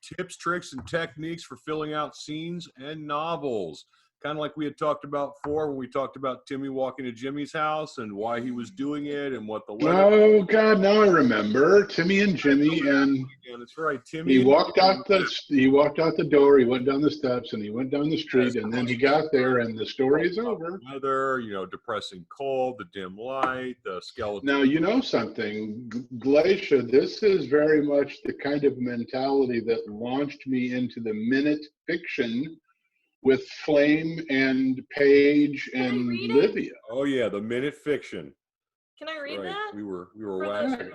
tips, tricks, and techniques for filling out scenes and novels. Kind of like we had talked about before when we talked about Timmy walking to Jimmy's house and why he was doing it and what the letter. Oh God, now I remember Timmy and Jimmy, and yeah, that's right. Timmy. He walked out the door. He went down the steps, and he went down the street, and then he got there, and the story is over. Weather, depressing cold, the dim light, the skeleton. Now you know something, Glacia. This is very much the kind of mentality that launched me into the minute fiction with Flame and Paige and Livia. Oh yeah, the minute fiction. Can I read that? We were waxing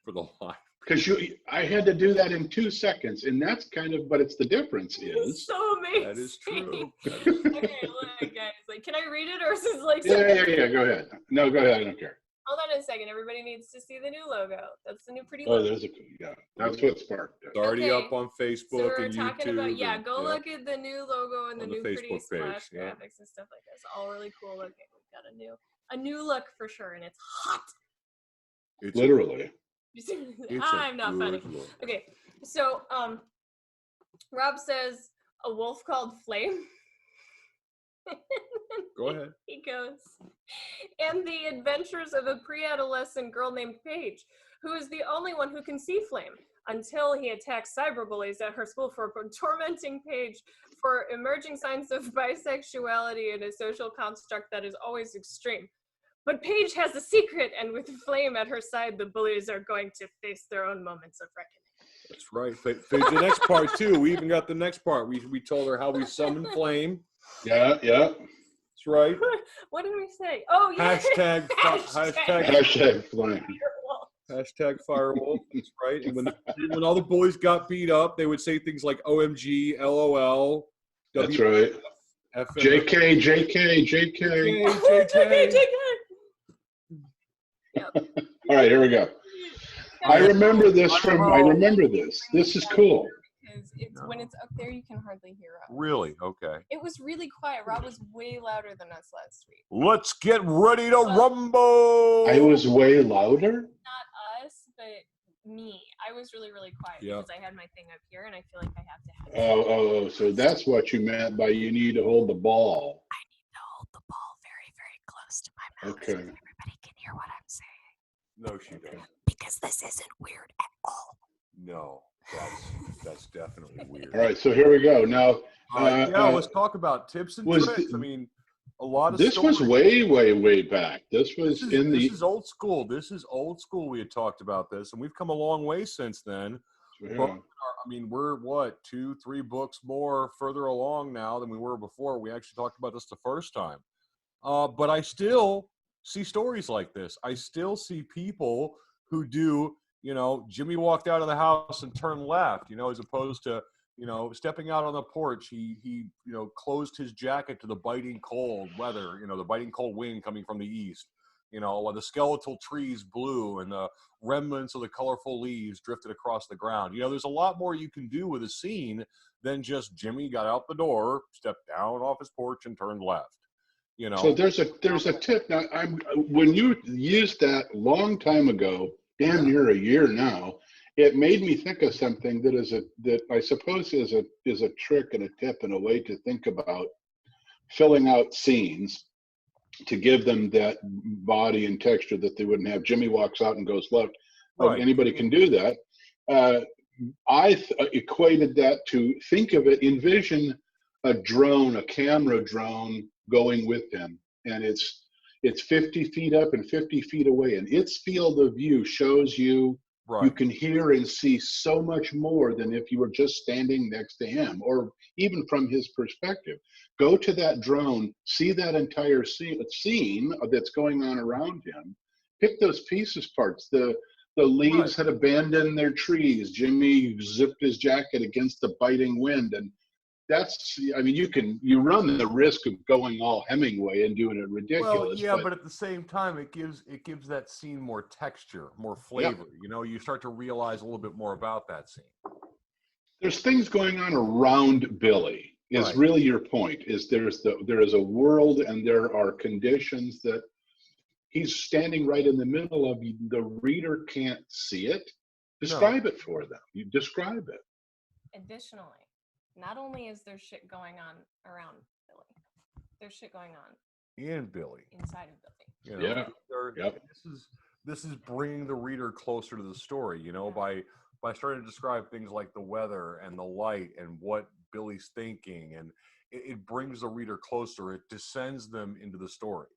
for the live. Because I had to do that in 2 seconds, and that's but it's the difference is. It's so amazing. That is true. Okay, look, guys. Can I read it, or is this Yeah. Go ahead. No, go ahead. I don't care. Hold on a second. Everybody needs to see the new logo. That's the new pretty logo. Oh, that's what sparked it. It's already up on Facebook so we're and talking YouTube. About, go look at the new logo and the new pretty splash graphics and stuff like this. All really cool looking. We've got a new look for sure, and it's hot. It's literally. I'm not funny. Look. Okay, so Rob says a wolf called Flame. Go ahead. He goes, and the adventures of a pre-adolescent girl named Paige, who is the only one who can see Flame, until he attacks cyberbullies at her school for tormenting Paige for emerging signs of bisexuality in a social construct that is always extreme. But Paige has a secret, and with Flame at her side, the bullies are going to face their own moments of reckoning. That's right. Paige, the next part, too. We even got the next part. We told her how we summoned Flame. Yeah. That's right. What did we say? Oh, yeah. Hashtag Flame. Hashtag Firewolf. That's right. And when all the bullies got beat up, they would say things like OMG, LOL. That's right. JK. Yep. All right, here we go. I remember this. This is cool. Because when it's up there, you can hardly hear us. Really? Okay. It was really quiet. Rob was way louder than us last week. Let's get ready to rumble. I was way louder? Not us, but me. I was really, really quiet because I had my thing up here, and I feel like I have to have it. Oh, so that's what you meant by you need to hold the ball. I need to hold the ball very, very close to my mouth so everybody can hear what I'm saying. No, she doesn't. Because this isn't weird at all. No, that's definitely weird. All right, so here we go. Now, let's talk about tips and tricks. I mean, a lot of this was way back. This is old school. This is old school. We had talked about this, and we've come a long way since then. Yeah. But, I mean, we're 2-3 books more further along now than we were before. We actually talked about this the first time. But I still see stories like this. I still see people who do, Jimmy walked out of the house and turned left, as opposed to, stepping out on the porch. He closed his jacket to the biting cold weather, the biting cold wind coming from the east, while the skeletal trees blew and the remnants of the colorful leaves drifted across the ground. There's a lot more you can do with a scene than just Jimmy got out the door, stepped down off his porch and turned left. So there's a tip. Now, when you used that long time ago, damn near a year now, it made me think of something that I suppose is a trick and a tip and a way to think about filling out scenes to give them that body and texture that they wouldn't have. Jimmy walks out and goes left. Right. Anybody can do that. I equated that to think of it, envision a camera drone going with him, and it's 50 feet up and 50 feet away, and its field of view shows you you can hear and see so much more than if you were just standing next to him, or even from his perspective. Go to that drone, see that entire scene that's going on around him, pick those parts. The leaves had abandoned their trees. Jimmy zipped his jacket against the biting wind, and you run the risk of going all Hemingway and doing it ridiculous. Well, but at the same time, it gives that scene more texture, more flavor. Yeah. You start to realize a little bit more about that scene. There's things going on around Billy. Is really your point? There is a world, and there are conditions that he's standing right in the middle of. The reader can't see it. Describe it for them. You describe it. Additionally, not only is there shit going on around Billy, there's shit going on and Billy inside of Billy. You know, Yeah. Yep. This is bringing the reader closer to the story. You know, by starting to describe things like the weather and the light and what Billy's thinking, and it brings the reader closer. It descends them into the story.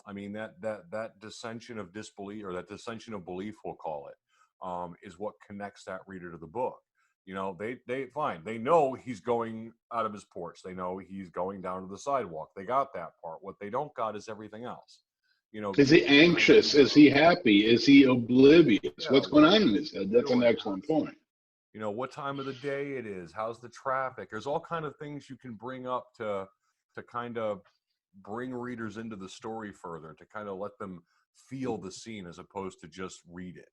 I mean, that dissension of disbelief, or that dissension of belief, we'll call it, is what connects that reader to the book. You know, they know he's going out of his porch. They know he's going down to the sidewalk. They got that part. What they don't got is everything else. You know, is he anxious? Is he happy? Is he oblivious? Yeah, What's going on in his head? That's an excellent point. You know, what time of the day it is. How's the traffic? There's all kind of things you can bring up to kind of bring readers into the story further, to kind of let them feel the scene as opposed to just read it.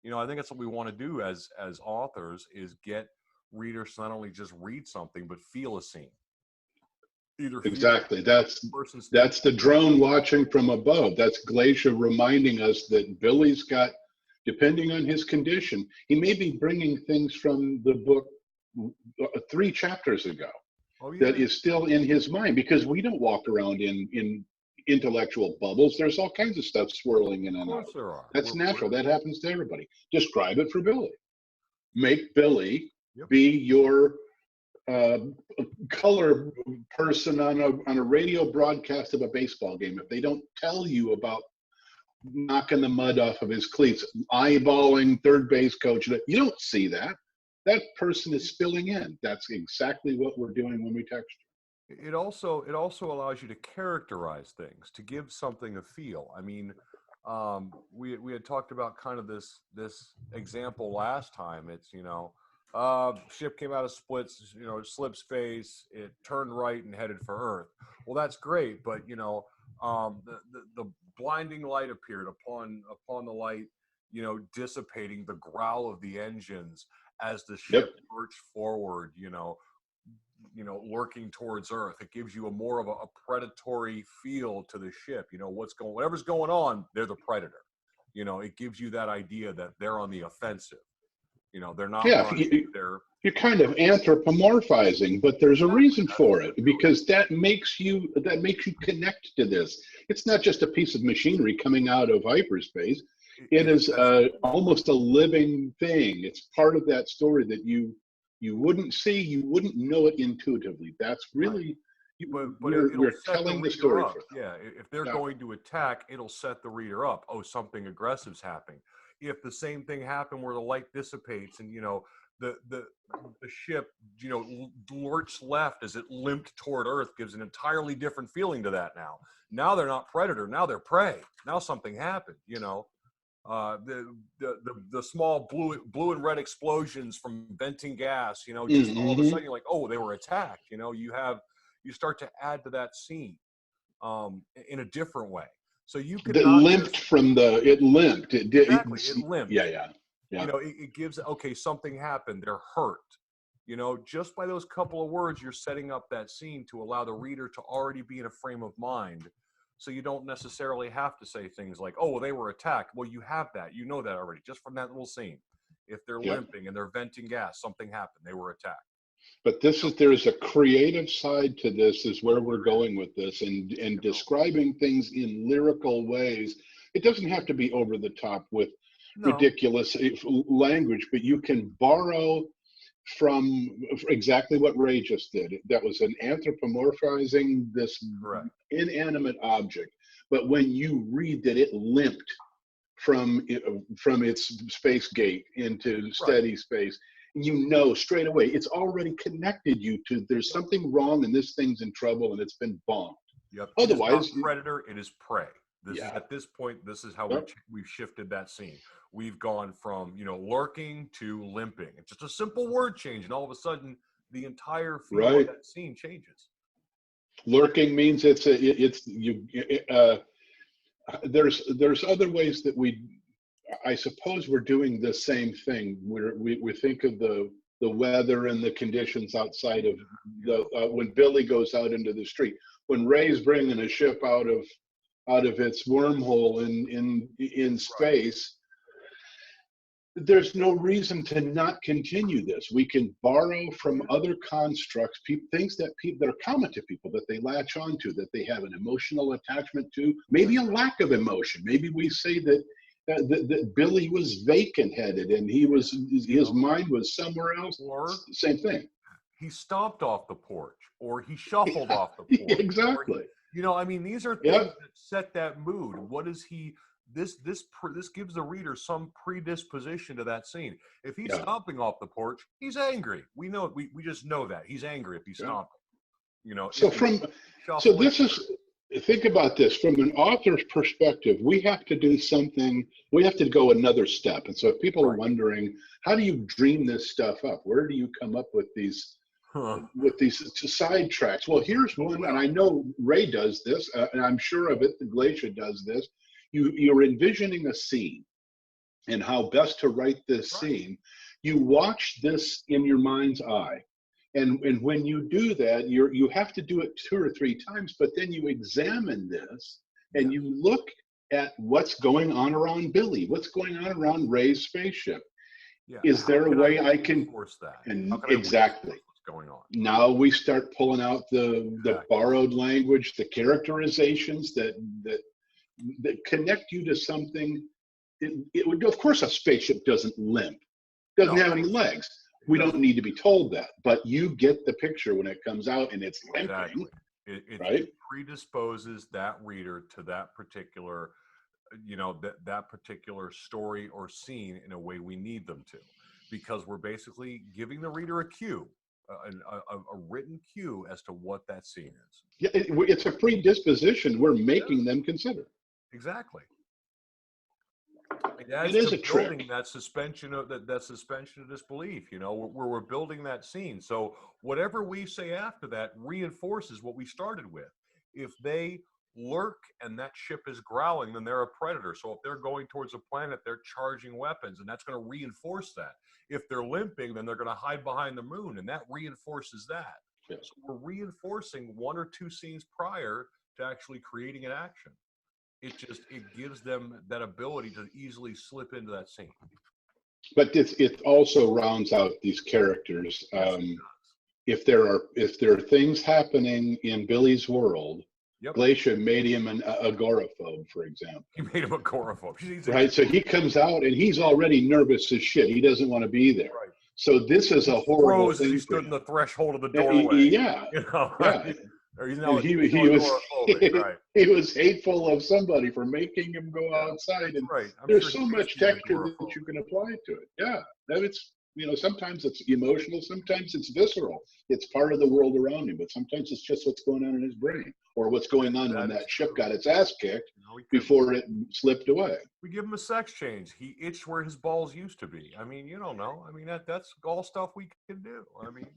You know, I think that's what we want to do as authors, is get readers to not only just read something but feel a scene. Either exactly. That's the drone watching from above. That's Glacia reminding us that Billy's got, depending on his condition, he may be bringing things from the book 3 chapters ago. Oh, yeah. That is still in his mind, because we don't walk around in intellectual bubbles. There's all kinds of stuff swirling in and out. Of course there are. That's natural. That happens to everybody. Describe it for Billy. Make Billy be your color person on a radio broadcast of a baseball game. If they don't tell you about knocking the mud off of his cleats, eyeballing third base coach, you don't see that. That person is spilling in. That's exactly what we're doing when we text you. It also allows you to characterize things, to give something a feel. I mean, we had talked about kind of this example last time. It's, you know, ship came out of splits, you know, slip space, it turned right and headed for Earth. Well, that's great, but you know, the blinding light appeared upon the light, you know, dissipating the growl of the engines as the ship lurched forward, you know, lurking towards Earth. It gives you a more of a predatory feel to the ship. You know, whatever's going on, they're the predator. You know, it gives you that idea that they're on the offensive. You know, they're not. Yeah, you're kind of anthropomorphizing, but there's a reason for it, because that makes you connect to this. It's not just a piece of machinery coming out of hyperspace. It is almost a living thing. It's part of that story that you wouldn't see, you wouldn't know it intuitively. That's really, but we're telling the story for them. Yeah, if they're going to attack, it'll set the reader up. Oh, something aggressive's happening. If the same thing happened where the light dissipates and, you know, the ship, you know, lurched left as it limped toward Earth, gives an entirely different feeling to that now. Now they're not predator, now they're prey. Now something happened, you know. The small blue and red explosions from venting gas, you know, just all of a sudden you're like, oh, they were attacked. You know, you start to add to that scene in a different way. So you could it limped. It did exactly. It limped. Yeah. You know, it gives, okay, something happened. They're hurt. You know, just by those couple of words, you're setting up that scene to allow the reader to already be in a frame of mind. So you don't necessarily have to say things like, oh, well, they were attacked. Well, you have that. You know that already, just from that little scene. If they're limping and they're venting gas, something happened. They were attacked. But there's a creative side to this, is where we're going with this, and describing things in lyrical ways. It doesn't have to be over the top with ridiculous language, but you can borrow from exactly what Ray just did. That was an anthropomorphizing this inanimate object. But when you read that it limped from its space gate into steady space, you know straight away it's already connected you to, there's something wrong and this thing's in trouble and it's been bombed. Otherwise, it is not predator, it is prey. At this point, this is how we've shifted that scene. We've gone from, you know, lurking to limping. It's just a simple word change, and all of a sudden, the entire feel of that scene changes. Lurking means there's other ways that I suppose we're doing the same thing. We think of the weather and the conditions outside of when Billy goes out into the street. When Ray's bringing a ship out of its wormhole in space, there's no reason to not continue this. We can borrow from other constructs, things that are common to people, that they latch onto, that they have an emotional attachment to, maybe a lack of emotion. Maybe we say that Billy was vacant-headed and his mind was somewhere else. Or same thing. he stomped off the porch, or he shuffled off the porch. Exactly. I mean, these are things that set that mood. What is he? This gives the reader some predisposition to that scene. If he's stomping off the porch, he's angry. We know we just know that he's angry if he's stomping. So this is, think about this from an author's perspective. We have to do something. We have to go another step. And so if people are wondering, how do you dream this stuff up? Where do you come up with these side tracks? Well, here's one, and I know Ray does this, and I'm sure of it. Glacia does this. You're envisioning a scene and how best to write this scene. You watch this in your mind's eye. And when you do that, you have to do it 2 or 3 times, but then you examine this and you look at what's going on around Billy, what's going on around Ray's spaceship. Yeah. Is there a way I can force that? And exactly. Going on. Now we start pulling out the borrowed language, the characterizations that connect you to something. It would, of course, a spaceship doesn't limp, doesn't have any legs. We don't need to be told that, but you get the picture when it comes out and it's limping. It predisposes that reader to that particular, that particular story or scene in a way we need them to, because we're basically giving the reader a cue. A written cue as to what that scene is. Yeah, it's a predisposition we're making them consider. Exactly. It is a trick. That suspension of disbelief, where we're building that scene. So whatever we say after that reinforces what we started with. If they lurk and that ship is growling, then they're a predator. So if they're going towards a planet, they're charging weapons, and that's going to reinforce that. If they're limping, then they're going to hide behind the moon, and that reinforces that. Yeah. So we're reinforcing 1 or 2 scenes prior to actually creating an action. It gives them that ability to easily slip into that scene. But it also rounds out these characters. If there are things happening in Billy's world, Glacia made him an agoraphobe, for example. He made him agoraphobe. Right, so he comes out and he's already nervous as shit. He doesn't want to be there. Right. So this is a horrible thing. He stood in the threshold of the doorway. He was hateful of somebody for making him go outside, and there's so much texture that you can apply to it. Yeah, it's sometimes it's emotional, sometimes it's visceral. It's part of the world around him, but sometimes it's just what's going on in his brain, or what's going on when that ship got its ass kicked before it slipped away. We give him a sex change. He itched where his balls used to be. I mean, you don't know. I mean, that's all stuff we can do. I mean,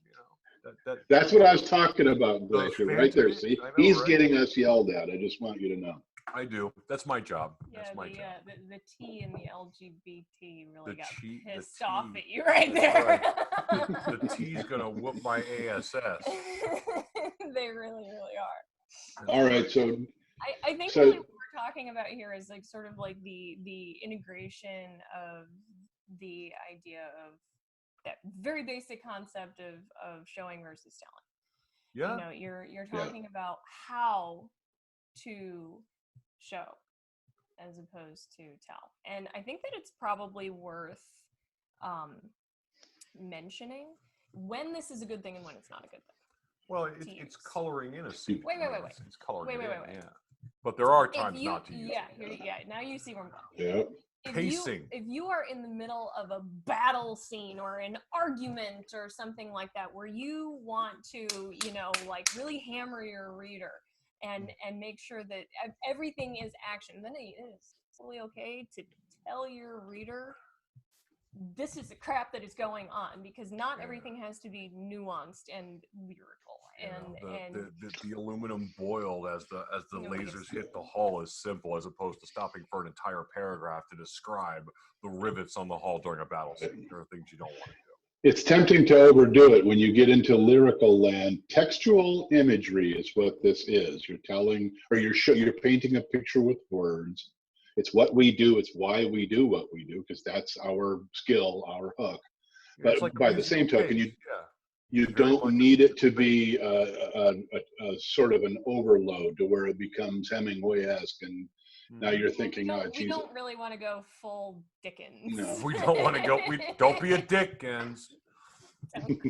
that's what I was talking about, Glacia, right there. See, he's getting us yelled at. I just want you to know. I do. That's my job. That's my job. The T in the LGBT really got pissed off at you right there. Right. The T's gonna whoop my ASS. They really, really are. All right, so I think really what we're talking about here is like sort of like the integration of the idea of that very basic concept of showing versus telling. Yeah. You're talking about how to show as opposed to tell. And I think that it's probably worth mentioning when this is a good thing and when it's not a good thing. Well, it's coloring in a scene. Wait. It's coloring in. Yeah. But there are times not to use it. Yeah. Now you see where I'm going. Yeah. If you are in the middle of a battle scene or an argument or something like that, where you want to, like really hammer your reader and make sure that everything is action, then it is fully okay to tell your reader this is the crap that is going on, because not everything has to be nuanced and lyrical. And the aluminum boiled as the lasers hit the hull is simple, as opposed to stopping for an entire paragraph to describe the rivets on the hull during a battle scene. There are things you don't want to do. It's tempting to overdo it when you get into lyrical land. Textual imagery is what this is. You're telling, or you're painting a picture with words. It's what we do. It's why we do what we do, because that's our skill, our hook. It's But like a by the musical same token, page. Yeah. you It's very don't much a need it to musical page. be a sort of an overload to where it becomes Hemingway-esque, and now Mhm. you're Well, thinking, oh, we Jesus, don't really want to go full Dickens. no. We don't want to go. We don't be a Dickens. Don't-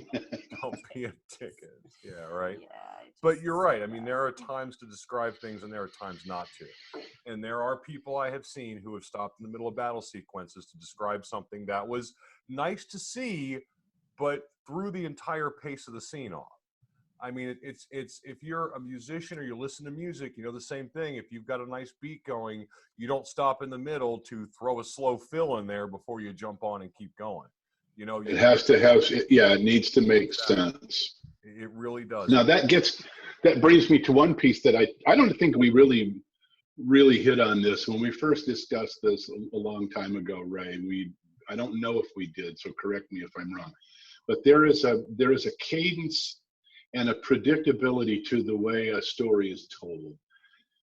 Don't be a Dickens. Yeah, right. Yeah, But you're right. I mean, there are times to describe things and there are times not to. And there are people I have seen who have stopped in the middle of battle sequences to describe something that was nice to see, but threw the entire pace of the scene off. I mean, it's if you're a musician or you listen to music, you know the same thing. If you've got a nice beat going, you don't stop in the middle to throw a slow fill in there before you jump on and keep going. You know, It has to have, yeah, it needs to make sense. it really does. Now that brings me to one piece that I don't think we really hit on this when we first discussed this a long time ago, Ray. I don't know if we did, so correct me if I'm wrong. But there is a cadence and a predictability to the way a story is told.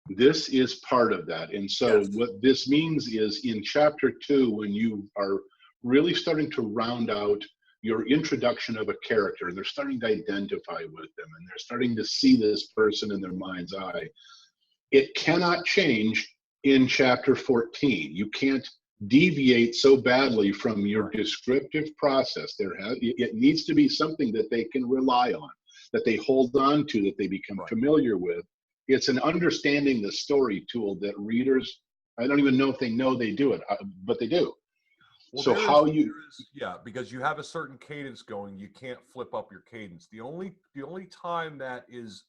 This is part of that. And so Yes. what this means is in chapter 2, when you are really starting to round out your introduction of a character, and they're starting to identify with them, and they're starting to see this person in their mind's eye, it cannot change in chapter 14. You can't deviate so badly from your descriptive process. It needs to be something that they can rely on, that they hold on to, that they become familiar with. It's an understanding the story tool that readers, I don't even know if they know they do it, but they do. Well, So yeah, because you have a certain cadence going, you can't flip up your cadence. The only time that is,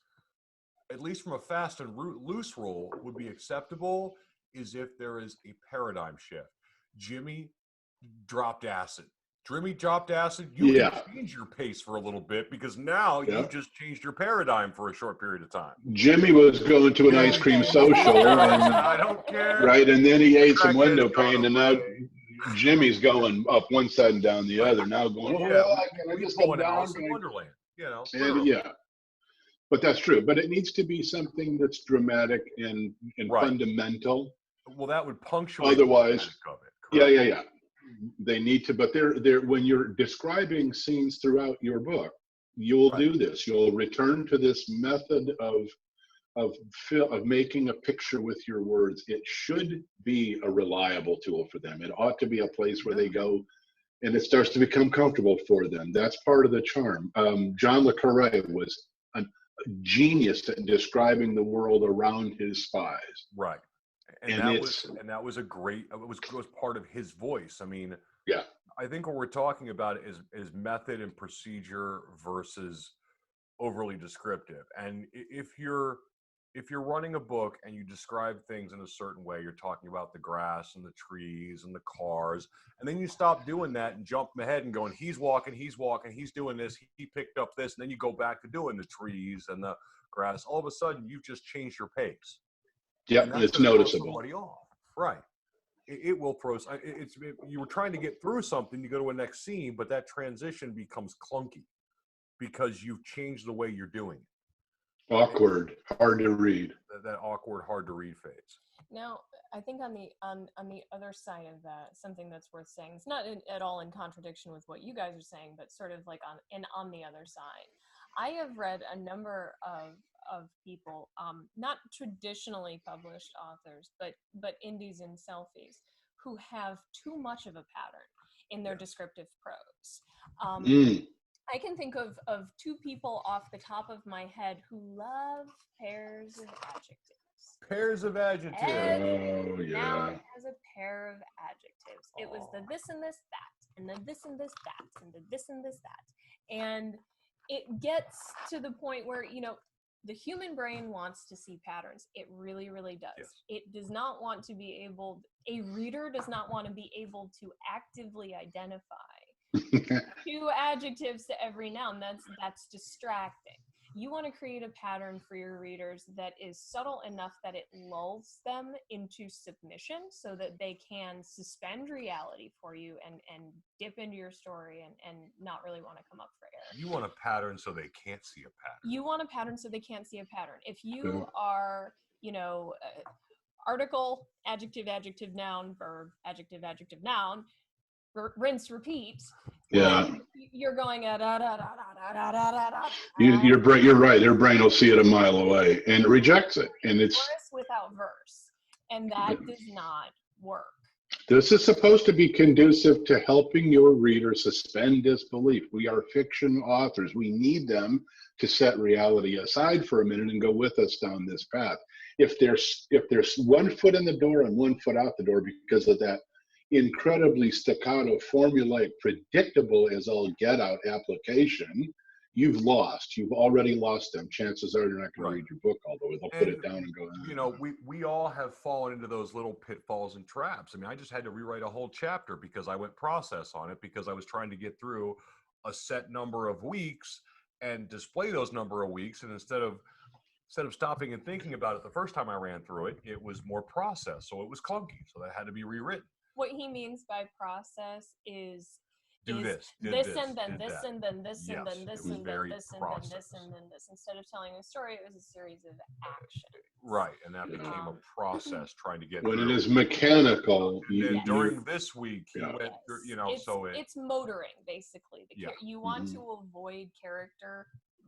at least from a fast and loose rule, would be acceptable is if there is a paradigm shift. Jimmy dropped acid. You can change your pace for a little bit because now you've just changed your paradigm for a short period of time. Jimmy was going to an ice cream social, and I don't care. Right, and then he ate some Crackhead's window gone pane, and now away. Jimmy's going up one side and down the other. Now going, Yeah, can I just pull come an down? Alice in Wonderland, you know. And yeah, but that's true. But it needs to be something that's dramatic and fundamental. Well, that would punctuate Otherwise, the of it. Yeah. They need to, but they're when you're describing scenes throughout your book, you'll do this. You'll return to this method of making a picture with your words. It should be a reliable tool for them. It ought to be a place where they go and it starts to become comfortable for them. That's part of the charm. John le Carre was a genius at describing the world around his spies. Right. And that was a great, it was part of his voice. I mean, yeah, I think what we're talking about is method and procedure versus overly descriptive. And if you're running a book and you describe things in a certain way, you're talking about the grass and the trees and the cars, and then you stop doing that and jump ahead and going, he's walking, he's doing this, he picked up this, and then you go back to doing the trees and the grass. All of a sudden, you've just changed your pace. Yeah, and it's noticeable. Somebody off, right? It will throw. You were trying to get through something, you go to a next scene, but that transition becomes clunky because you've changed the way you're doing it. Awkward, hard to read. That awkward, hard to read phase. Now, I think on the other side of that, something that's worth saying, it's not at all in contradiction with what you guys are saying, but sort of like on the other side. I have read a number of people, not traditionally published authors, but indies and selfies, who have too much of a pattern in their descriptive prose. I can think of two people off the top of my head who love pairs of adjectives. Pairs of adjectives. Every noun has a pair of adjectives. It was the this and this that, and the this and this that, and the this and this that. And it gets to the point where, the human brain wants to see patterns. It really, really does. Yes. It does not want to be able, a reader does not want to be able to actively identify two adjectives to every noun. That's distracting. You want to create a pattern for your readers that is subtle enough that it lulls them into submission so that they can suspend reality for you and dip into your story and not really want to come up for air. You want a pattern so they can't see a pattern. You want a pattern so they can't see a pattern. If you are, article, adjective, adjective, noun, verb, adjective, adjective, noun, rinse, repeat. Yeah. You're going da da da da da da da da. Your brain, you're right. Your brain will see it a mile away and it rejects it. And it's chorus without verse, and that does not work. this is supposed to be conducive to helping your reader suspend disbelief. We are fiction authors. We need them to set reality aside for a minute and go with us down this path. If there's 1 foot in the door and 1 foot out the door because of that incredibly staccato, formulaic, predictable as all get out application, you've lost. You've already lost them. Chances are you're not going to read your book all the way. They'll put it down and go, you know, we all have fallen into those little pitfalls and traps. I mean, I just had to rewrite a whole chapter because I went process on it because I was trying to get through a set number of weeks and display those number of weeks. And instead of stopping and thinking about it the first time I ran through it, it was more process. So it was clunky. So that had to be rewritten. What he means by process is do this and then this and then this and then this and then this and then this and then this. Instead of telling a story, it was a series of actions. Right, and that became a process trying to get when through. it is mechanical. And during this week, he went, you know, it's motoring basically. You want to avoid character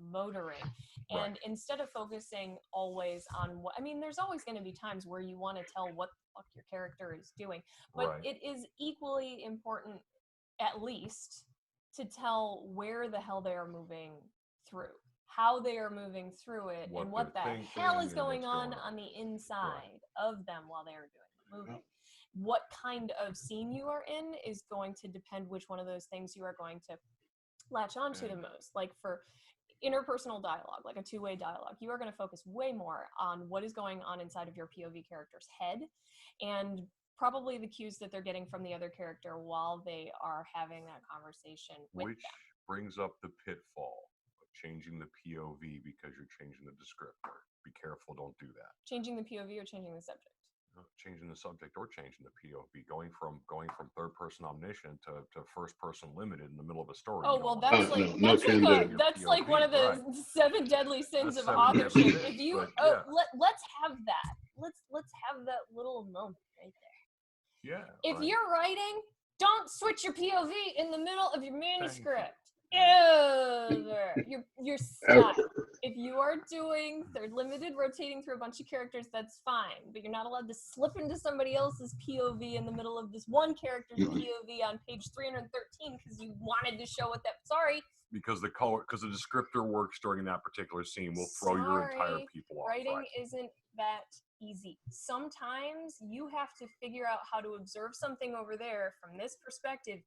motoring, and instead of focusing always on what, I mean, there's always going to be times where you want to tell what the fuck your character is doing, but it is equally important, at least, to tell where the hell they are moving through, how they are moving through it, and what the hell is going on the inside of them while they are doing the movie. What kind of scene you are in is going to depend which one of those things you are going to latch onto the most. Like for interpersonal dialogue, like a two-way dialogue, you are going to focus way more on what is going on inside of your POV character's head and probably the cues that they're getting from the other character while they are having that conversation with Which them. brings up the pitfall of changing the POV because you're changing the descriptor. Be careful, don't do that. Changing the POV or changing the subject? Changing the subject or changing the POV, going from third person omniscient to first person limited in the middle of a story. Oh well, that's like one of the 7 deadly sins of authorship. If you let's have that. Let's have that little moment right there. Yeah. If you're writing, don't switch your POV in the middle of your manuscript. Ever. You're stuck. If you are doing third limited, rotating through a bunch of characters, that's fine. But you're not allowed to slip into somebody else's POV in the middle of this one character's POV on page 313 because you wanted to show what that. Sorry. Because the descriptor works during that particular scene will throw your entire people off. Writing isn't that easy. Sometimes you have to figure out how to observe something over there from this perspective,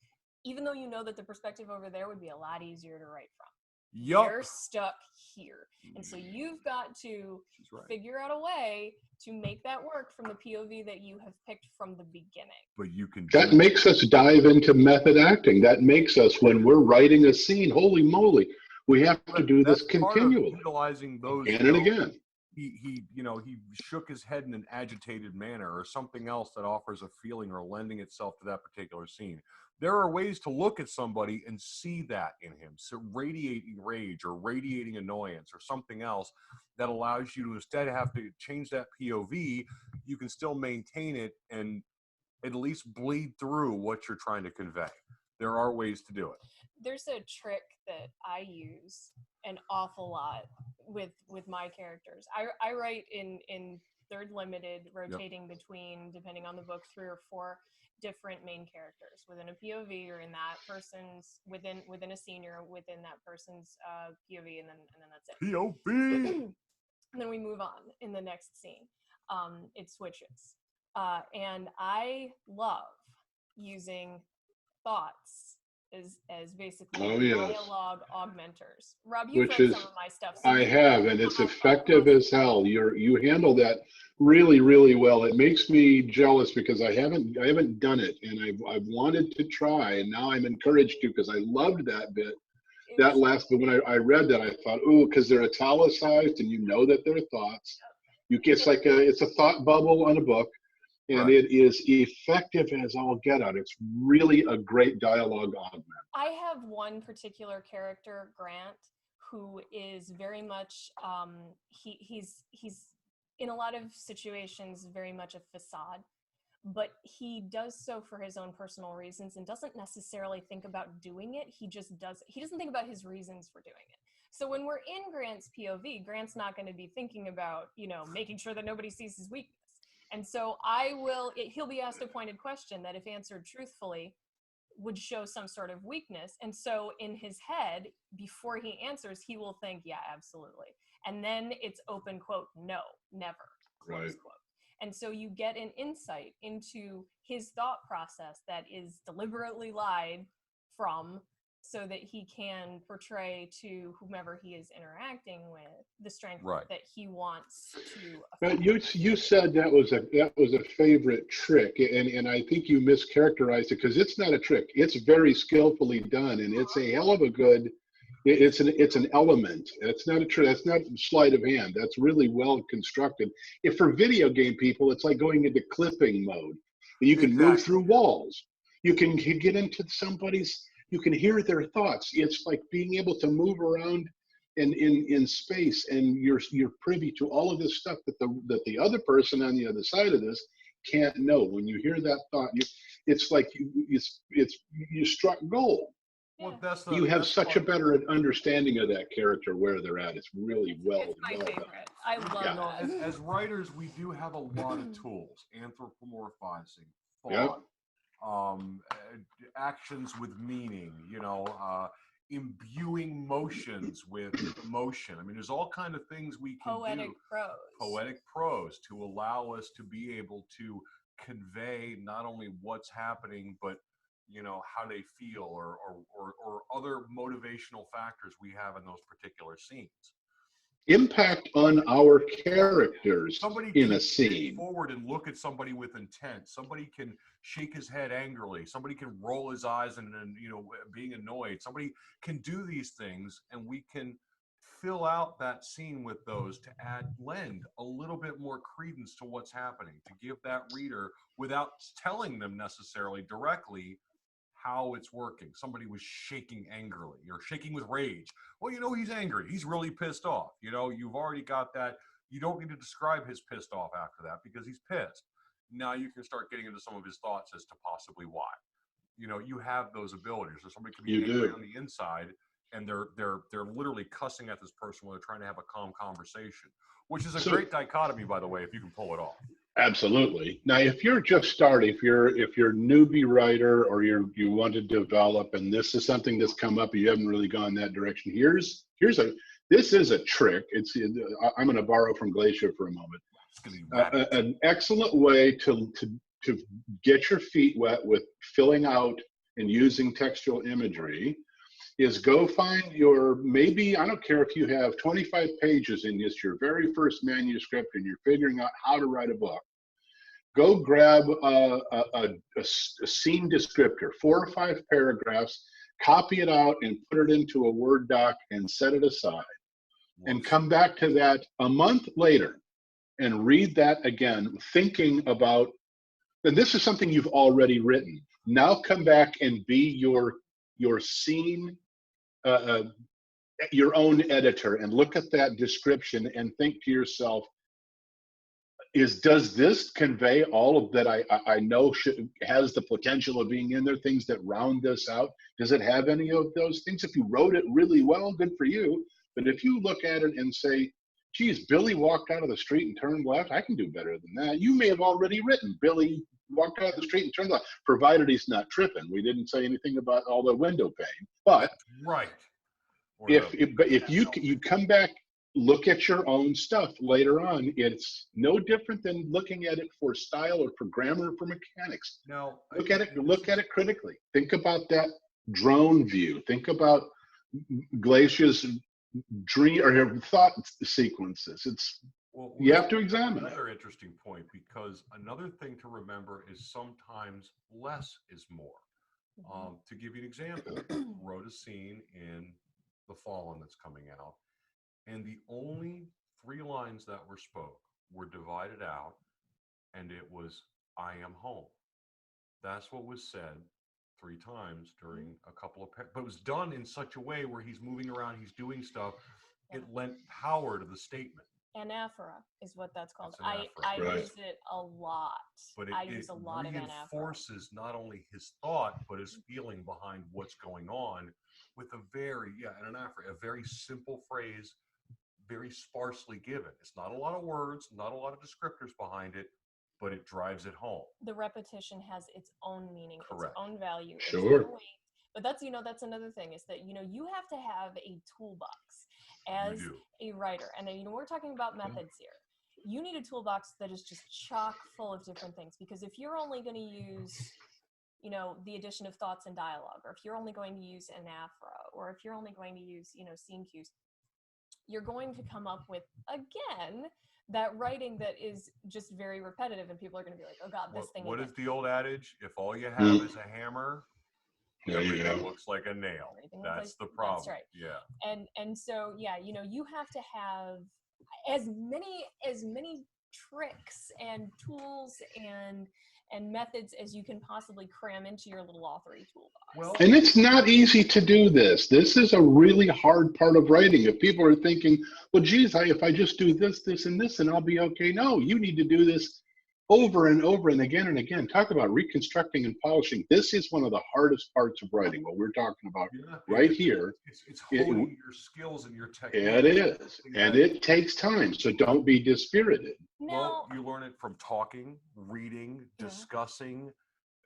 even though you know that the perspective over there would be a lot easier to write from. You're stuck here. And so you've got to figure out a way to make that work from the POV that you have picked from the beginning. But you can. That makes us dive into method acting. That makes us, when we're writing a scene, holy moly, we have to do this continually. Utilizing those again and again. He shook his head in an agitated manner or something else that offers a feeling or lending itself to that particular scene. There are ways to look at somebody and see that in him, so radiating rage or radiating annoyance or something else that allows you to, instead of have to change that POV, you can still maintain it and at least bleed through what you're trying to convey. There are ways to do it. There's a trick that I use an awful lot with my characters. I write in third limited, rotating between, depending on the book, 3 or 4 different main characters within a POV or in that person's within a scene or within that person's POV, and then that's it. POV. And then we move on in the next scene. It switches, and I love using thoughts as basically dialogue augmenters. Rob, you've read some of my stuff. So I have, and it's effective as hell. You handle that really, really well. It makes me jealous because I haven't done it, and I've wanted to try, and now I'm encouraged to because I loved that bit. That last, but when I read that, I thought, ooh, because they're italicized, and you know that they're thoughts. It's a thought bubble on a book. And it is effective as all get out. It's really a great dialogue augment. I have one particular character, Grant, who is very much he's in a lot of situations very much a facade, but he does so for his own personal reasons and doesn't necessarily think about doing it. He just does. He doesn't think about his reasons for doing it. So when we're in Grant's POV, Grant's not going to be thinking about, making sure that nobody sees his weakness. And so he'll be asked a pointed question that if answered truthfully would show some sort of weakness. And so in his head, before he answers, he will think, yeah, absolutely. And then it's open quote, no, never, close quote. And so you get an insight into his thought process that is deliberately lied from so that he can portray to whomever he is interacting with the strength that he wants to But affect. you said that was a favorite trick, and I think you mischaracterized it, because it's not a trick. It's very skillfully done, and it's a hell of a good. It's an element. It's not a trick. That's not sleight of hand. That's really well constructed. If for video game people, it's like going into clipping mode. You can move through walls. You can get into somebody's. You can hear their thoughts. It's like being able to move around in space, and you're privy to all of this stuff that the other person on the other side of this can't know. When you hear that thought, it's like you struck gold. Well, You have such a better understanding of that character, where they're at. It's really it's my favorite. I love that. As writers, we do have a lot of tools: anthropomorphizing, thought, actions with meaning, imbuing motions with emotion. I mean, there's all kind of things we can do. Poetic prose to allow us to be able to convey not only what's happening, but how they feel, or other motivational factors we have in those particular scenes. Impact on our characters in a scene. Forward and look at somebody with intent. Somebody can shake his head angrily. Somebody can roll his eyes and being annoyed. Somebody can do these things, and we can fill out that scene with those to lend a little bit more credence to what's happening, to give that reader, without telling them necessarily directly how it's working. Somebody was shaking angrily or shaking with rage. Well, he's angry. He's really pissed off. You've already got that. You don't need to describe his pissed off after that, because he's pissed. Now you can start getting into some of his thoughts as to possibly why. You have those abilities. So somebody could be angry on the inside, and they're literally cussing at this person while they're trying to have a calm conversation, which is a great dichotomy, by the way, if you can pull it off. Absolutely. Now, if you're just starting, if you're a newbie writer, or you want to develop, and this is something that's come up, you haven't really gone that direction. This is a trick. I'm going to borrow from Glacia for a moment. An excellent way to get your feet wet with filling out and using textual imagery is go find I don't care if you have 25 pages in this, your very first manuscript, and you're figuring out how to write a book. Go grab a scene descriptor, 4 or 5 paragraphs, copy it out and put it into a Word doc and set it aside. And come back to that a month later and read that again, thinking about, and this is something you've already written. Now come back and be your scene, your own editor, and look at that description and think to yourself, does this convey all of that I know has the potential of being in there, things that round this out? Does it have any of those things? If you wrote it really well, good for you. But if you look at it and say, geez, Billy walked out of the street and turned left, I can do better than that. You may have already written Billy walked out of the street and turned left, provided he's not tripping. We didn't say anything about all the window pane. But if you come back, look at your own stuff later on, it's no different than looking at it for style or for grammar or for mechanics. No, look at it critically. Think about that drone view. Think about Glacia's dream or her thought sequences. You have to examine another interesting point, because another thing to remember is sometimes less is more. To give you an example, wrote a scene in The Fallen that's coming out, and the only 3 lines that were spoke were divided out, and it was, I am home. That's what was said 3 times during a couple of, but it was done in such a way where he's moving around, he's doing stuff. It lent power to the statement. Anaphora is what that's called. That's I anaphora. Right. use it a lot. But I it use a lot of anaphora. reinforces not only his thought, but his feeling behind what's going on with an anaphora, a very simple phrase, very sparsely given. It's not a lot of words, not a lot of descriptors behind it, but it drives it home. The repetition has its own meaning, Correct. its own value, Sure. its own weight. But that's, that's another thing is that, you have to have a toolbox as a writer. And, we're talking about methods here. You need a toolbox that is just chock full of different things, because if you're only going to use, the addition of thoughts and dialogue, or if you're only going to use anaphora, or if you're only going to use, scene cues, you're going to come up with, again, that writing that is just very repetitive, and people are going to be like, oh God, this thing. What again. is the old adage? If all you have is a hammer, Everything looks like a nail. That's the problem. That's right. Yeah. And so, you have to have as many tricks and tools and methods as you can possibly cram into your little authoring toolbox. And it's not easy to do this. This is a really hard part of writing. If people are thinking, well, geez, if I just do this, this, and this, and I'll be okay. No, you need to do this over and over and again and again. Talk about reconstructing and polishing. This is one of the hardest parts of writing, what we're talking about right here. It's honing your skills and your technique. It is. And it takes time. So don't be dispirited. Well, you learn it from talking, reading, discussing,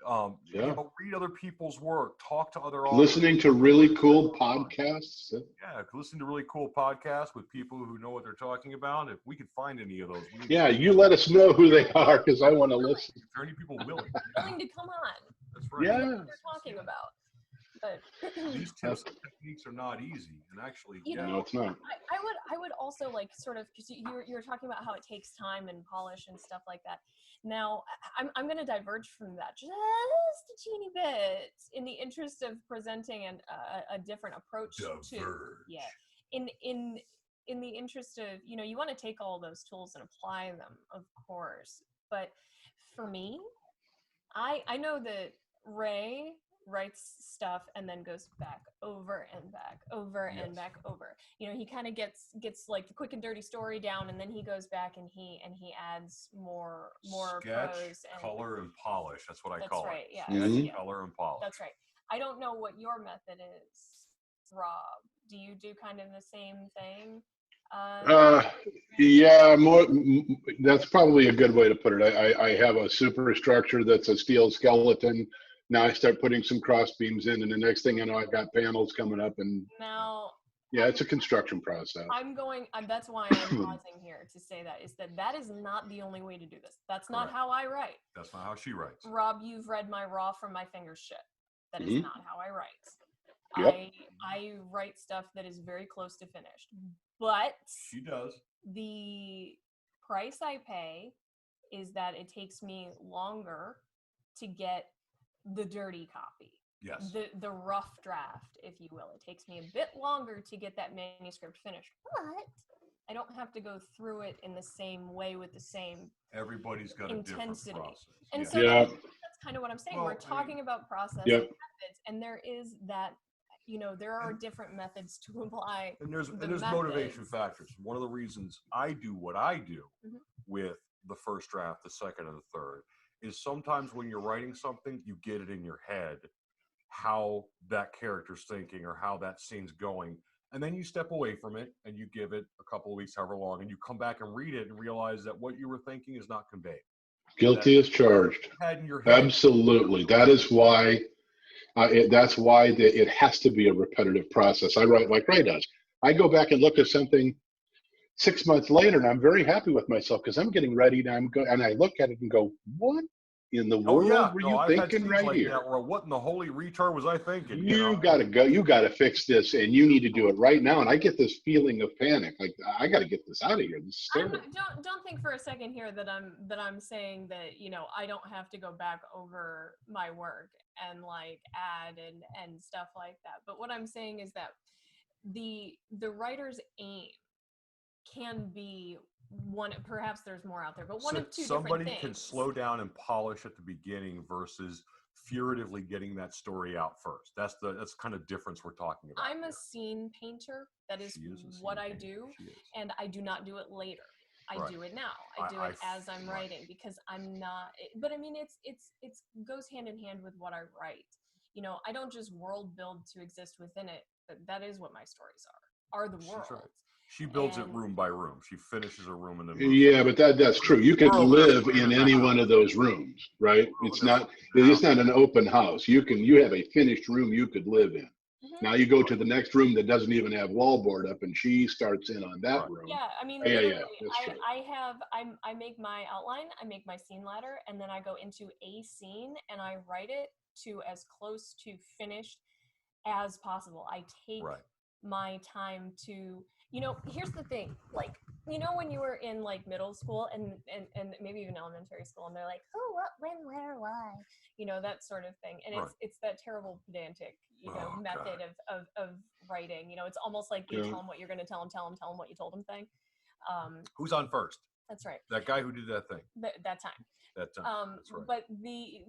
read other people's work, talk to other authors. Listening to really cool podcasts. Yeah, listen to really cool podcasts with people who know what they're talking about. If we could find any of those. You let us know who they are, because I want to listen. If there are any people willing to come on. That's right. Yeah. What they're talking about. But these tips and techniques are not easy, and actually, no, it's not. I would also like sort of, because you're talking about how it takes time and polish and stuff like that. Now, I'm going to diverge from that just a teeny bit in the interest of presenting a different approach in the interest of, you want to take all those tools and apply them, of course. But for me, I know that Ray writes stuff and then goes back over and back over and back over. He kind of gets like the quick and dirty story down, and then he goes back and he adds more sketch, prose and color and polish. That's what I call it. That's right. Yeah. Mm-hmm. Color and polish. That's right. I don't know what your method is, Rob. Do you do kind of the same thing? That's probably a good way to put it. I have a superstructure that's a steel skeleton. Now I start putting some cross beams in, and the next thing I know, I've got panels coming up, and now it's a construction process. That's why I'm pausing here to say that is not the only way to do this. That's not how I write. That's not how she writes. Rob, you've read my raw from my fingers shit. That is not how I write. Yep. I write stuff that is very close to finished, but she does. The price I pay is that it takes me longer to get the dirty copy. Yes. The rough draft, if you will. It takes me a bit longer to get that manuscript finished, but I don't have to go through it in the same way with the same Everybody's got intensity. A different process. And so that's kind of what I'm saying. We're talking about process and methods, and there is that, there are different methods to apply. And there's motivation factors. One of the reasons I do what I do with the first draft, the second, and the third is sometimes when you're writing something, you get it in your head how that character's thinking or how that scene's going. And then you step away from it and you give it a couple of weeks, however long, and you come back and read it and realize that what you were thinking is not conveyed. Guilty as charged. Absolutely. That is why it has to be a repetitive process. I write like Ray does. I go back and look at something 6 months later, and I'm very happy with myself because I'm getting ready, and I look at it and go, "What in the world were you thinking right here? Or what in the holy retard was I thinking?" You got to go. You got to fix this, and you need to do it right now. And I get this feeling of panic, like I got to get this out of here. This is terrible. Don't think for a second here that I'm saying that I don't have to go back over my work and like add and stuff like that. But what I'm saying is that the writer's aim can be one, perhaps there's more out there, but one of two different things. Somebody can slow down and polish at the beginning versus furtively getting that story out first. That's kind of difference we're talking about. I'm a scene painter. That is what I do, and I do not do it later. I do it now. I do it as I'm writing, because I'm not, but I mean, it's goes hand in hand with what I write. You know, I don't just world build to exist within it. That is what my stories are the worlds. Right. She builds it room by room. She finishes a room and then moves Yeah, but that's true. You could live in any one of those rooms, right? It's not an open house. You have a finished room you could live in. Now you go to the next room that doesn't even have wallboard up, and she starts in on that room. Yeah, I mean, yeah, that's true. I make my outline, I make my scene ladder, and then I go into a scene and I write it to as close to finished as possible. I take my time to, you know, here's the thing, like, you know, when you were in like middle school and maybe even elementary school, and they're like, who, what, when, where, why, you know, that sort of thing. And it's that terrible pedantic, you know, method of writing. You know, it's almost like you tell them what you're going to tell them what you told them thing. Who's on first? That's right. That guy who did that thing. That time. That's right. But the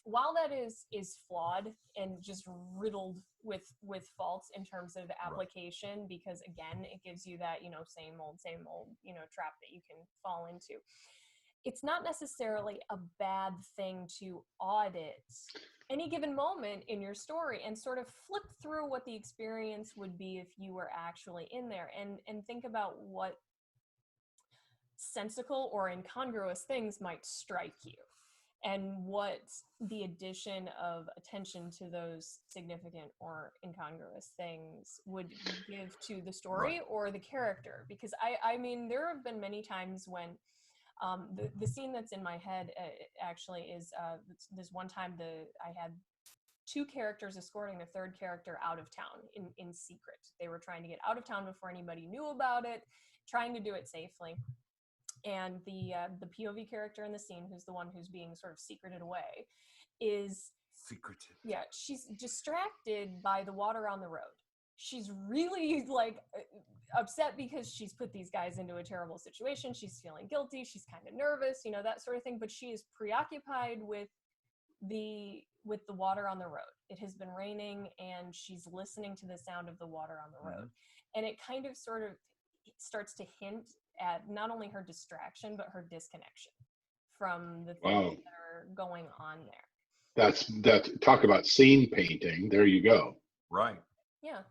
while that is flawed and just riddled with faults in terms of application, because again, it gives you that, you know, same old, you know, trap that you can fall into. It's not necessarily a bad thing to audit any given moment in your story and sort of flip through what the experience would be if you were actually in there, and think about what sensical or incongruous things might strike you, and what the addition of attention to those significant or incongruous things would give to the story or the character. Because I mean, there have been many times when the scene that's in my head actually is this one time I had two characters escorting a third character out of town in secret. They were trying to get out of town before anybody knew about it, trying to do it safely. And the POV character in the scene, who's the one who's being sort of secreted away, is secreted. Yeah, she's distracted by the water on the road. She's really like upset because she's put these guys into a terrible situation. She's feeling guilty. She's kind of nervous, you know, that sort of thing. But she is preoccupied with the water on the road. It has been raining, and she's listening to the sound of the water on the road, and it kind of sort of starts to hint at not only her distraction but her disconnection from the things that are going on there. That's talk about scene painting. There you go. Right. Yeah.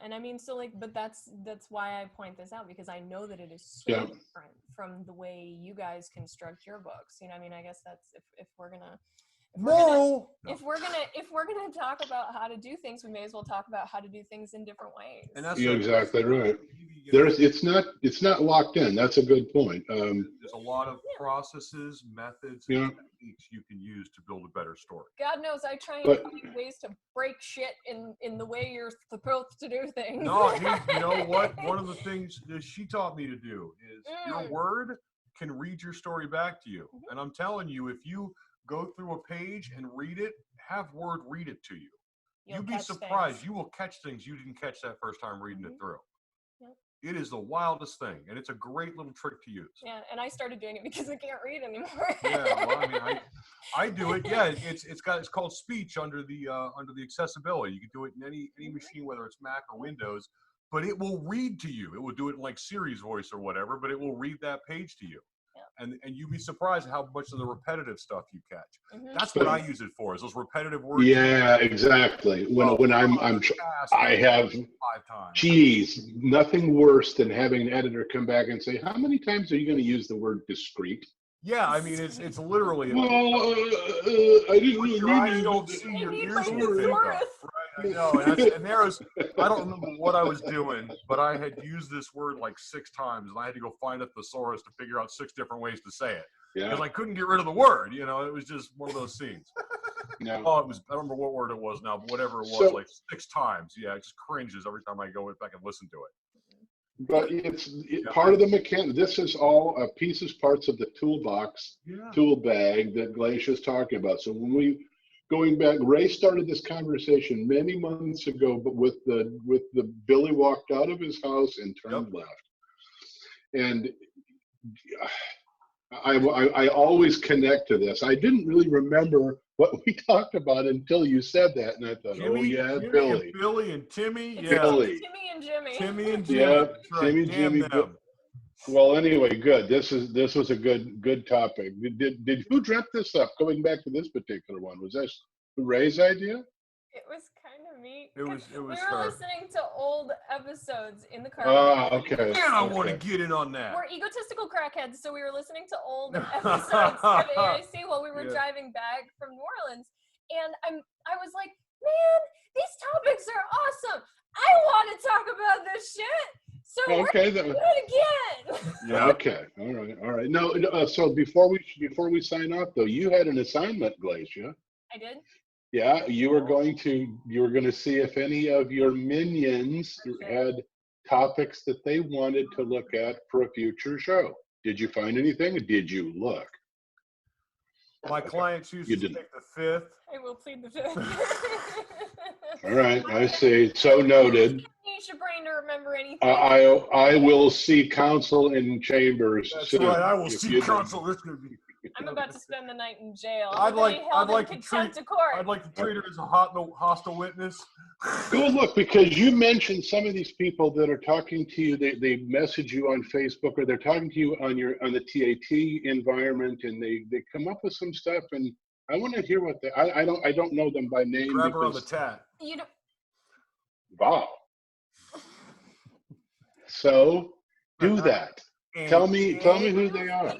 And I mean, so like, but that's why I point this out, because I know that it is so different from the way you guys construct your books. You know, I mean, I guess that's if we're gonna talk about how to do things, we may as well talk about how to do things in different ways. And that's exactly right. It's not locked in. That's a good point. There's a lot of processes, methods, and techniques you can use to build a better story. God knows I try and find ways to break shit in the way you're supposed to do things. No, you know what? One of the things that she taught me to do is your word can read your story back to you. And I'm telling you, if you go through a page and read it, have word read it to you. You'll be surprised. You will catch things you didn't catch that first time reading it through. Yep. It is the wildest thing, and it's a great little trick to use. Yeah, and I started doing it because I can't read anymore. Yeah, well, I mean, I do it. Yeah, it's called speech under the accessibility. You can do it in any machine, whether it's Mac or Windows, but it will read to you. It will do it in like Siri's voice or whatever, but it will read that page to you. And you'd be surprised how much of the repetitive stuff you catch. That's what I use it for, is those repetitive words. Yeah, exactly. When I have 5 times. Geez, nothing worse than having an editor come back and say, how many times are you going to use the word discreet? Yeah, I mean, it's literally. Well, I didn't really your eyes don't see, your ears will think of. Right, I know. And I don't remember what I was doing, but I had used this word like 6 times, and I had to go find a thesaurus to figure out 6 different ways to say it. Because I couldn't get rid of the word, you know, it was just one of those scenes. No. Oh, I don't remember what word it was now, but whatever it was, like 6 times. Yeah, it just cringes every time I go back and listen to it. But it's part of the mechanic. This is all parts of the toolbox, tool bag that Glacia's talking about. So when going back, Ray started this conversation many months ago, but with the Billy walked out of his house and turned left. And I always connect to this. I didn't really remember what we talked about until you said that, and I thought, Billy and Timmy, Timmy and Jimmy. Timmy and Jimmy. Yeah, right. Timmy, Jimmy. Well, anyway, good. This was a good topic. Did who dreamt this up? Going back to this particular one, was this Ray's idea? It was kind of me. It was We were her. listening to old episodes in the car. Ah, okay. Man, I want to Okay. get in on that. We're egotistical crackheads, so we were listening to old episodes of AIC while we were driving back from New Orleans, and I was like, man, these topics are awesome. I want to talk about this shit. So Okay, we're gonna do it again. Yeah. Okay. All right. No. So before we sign off, though, you had an assignment, Glacia. I did. Yeah, you were going to see if any of your minions had topics that they wanted to look at for a future show. Did you find anything? Did you look? My client chooses to take the fifth. I will plead the fifth. All right, I see. So noted. Use your brain to remember anything. I will see counsel in chambers. That's soon, right. I will if see you- counsel. This is gonna be. I'm about to spend the night in jail. I'd like to treat. I'd like to treat her as a hostile witness. Go look, because you mentioned some of these people that are talking to you. They message you on Facebook, or they're talking to you on the TAT environment, and they come up with some stuff. And I want to hear what they. I don't know them by name. Grab her on the because- tat. You don't. Wow. So do that. Tell me who they are.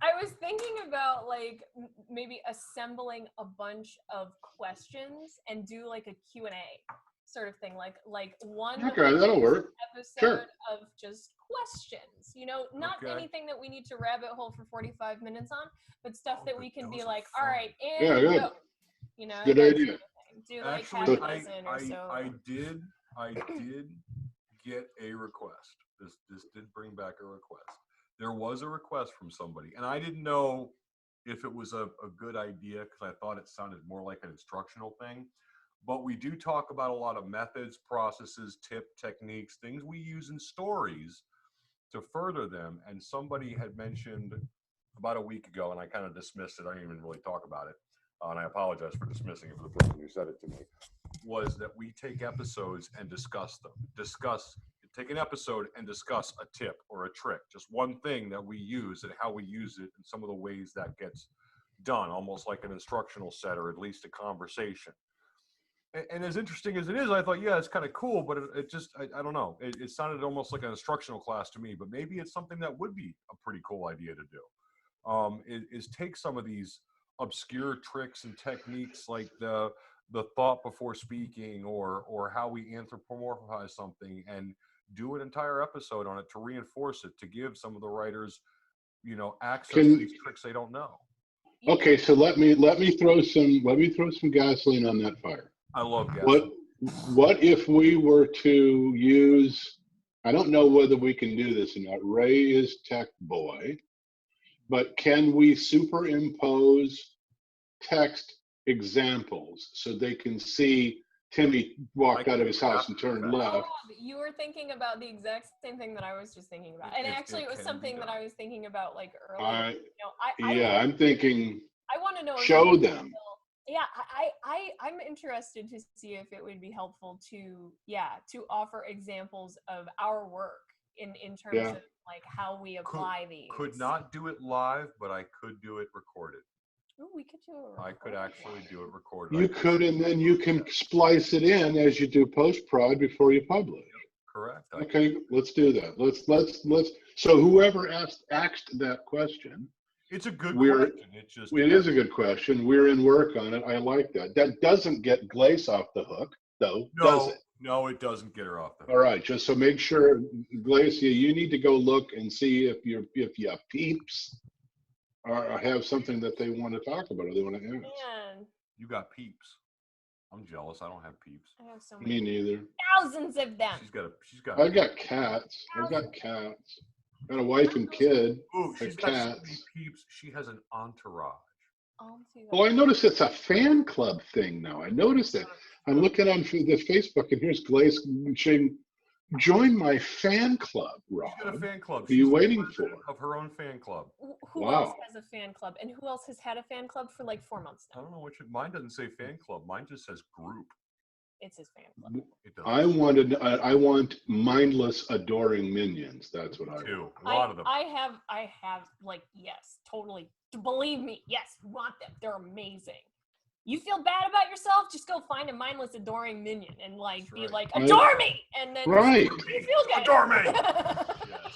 I was thinking about like maybe assembling a bunch of questions and do like a Q&A sort of thing, like one Okay, that'll work. episode Sure. of just questions. You know, not Okay. anything that we need to rabbit hole for 45 minutes on, but stuff that we can be those like, are all fun. right, and Yeah, good. go. You know, Good that idea. sort of thing. Do like half Actually, a dozen or so. I did get a request. This did bring back a request. There was a request from somebody, and I didn't know if it was a good idea because I thought it sounded more like an instructional thing. But we do talk about a lot of methods, processes, techniques, things we use in stories to further them. And somebody had mentioned about a week ago, and I kind of dismissed it. I didn't even really talk about it. And I apologize for dismissing it for the person who said it to me, was that we take episodes and discuss them. Take an episode and discuss a tip or a trick, just one thing that we use and how we use it and some of the ways that gets done, almost like an instructional set or at least a conversation. And as interesting as it is, I thought, yeah, it's kind of cool, but it just, I don't know. It sounded almost like an instructional class to me, but maybe it's something that would be a pretty cool idea to do. Is take some of these obscure tricks and techniques like the thought before speaking or how we anthropomorphize something and do an entire episode on it to reinforce it, to give some of the writers, access to these tricks they don't know. Okay, so let me throw some gasoline on that fire. I love gasoline. What if we were to use, I don't know whether we can do this or not. Ray is tech boy, but can we superimpose text examples so they can see Timmy walked out of his house and turned left? Oh, you were thinking about the exact same thing that I was just thinking about, and actually, it was something that I was thinking about like earlier. I'm thinking. I want to know. Show them. Yeah, I'm interested to see if it would be helpful to offer examples of our work in terms of like how we apply these. Could not do it live, but I could do it recorded. Ooh, we could do it. I could actually do it recorded. You could, and then you can splice it in as you do post-prod before you publish. Correct. Okay, let's do that. Let's. So whoever asked that question. It's a good question. It is a good question. We're in work on it. I like that. That doesn't get Glace off the hook, though, does it? No, it doesn't get her off the hook. All right, just so make sure, Glacia, you need to go look and see if your peeps or have something that they want to talk about or they want to ask. Man, you got peeps. I'm jealous. I don't have peeps. I have so many. Me neither. Thousands of them. She's got. I've got cats. I've got a wife and kid. Ooh, she's got so many peeps. She has an entourage. Well, I noticed it's a fan club thing now. I noticed it. I'm looking on the Facebook, and here's Glace saying, "Join my fan club, Rob." She's got a fan club. Are you waiting for? Of her own fan club. Who else has a fan club? And who else has had a fan club for like 4 months now? I don't know mine doesn't say fan club. Mine just says group. It's his fan club. It does. I want mindless, adoring minions. That's what I want. Too. A lot of them. I have like, yes, totally. Believe me, yes, we want them. They're amazing. You feel bad about yourself? Just go find a mindless, adoring minion and like be like, adore me, and then Right. you feel good. Adore me. Yes.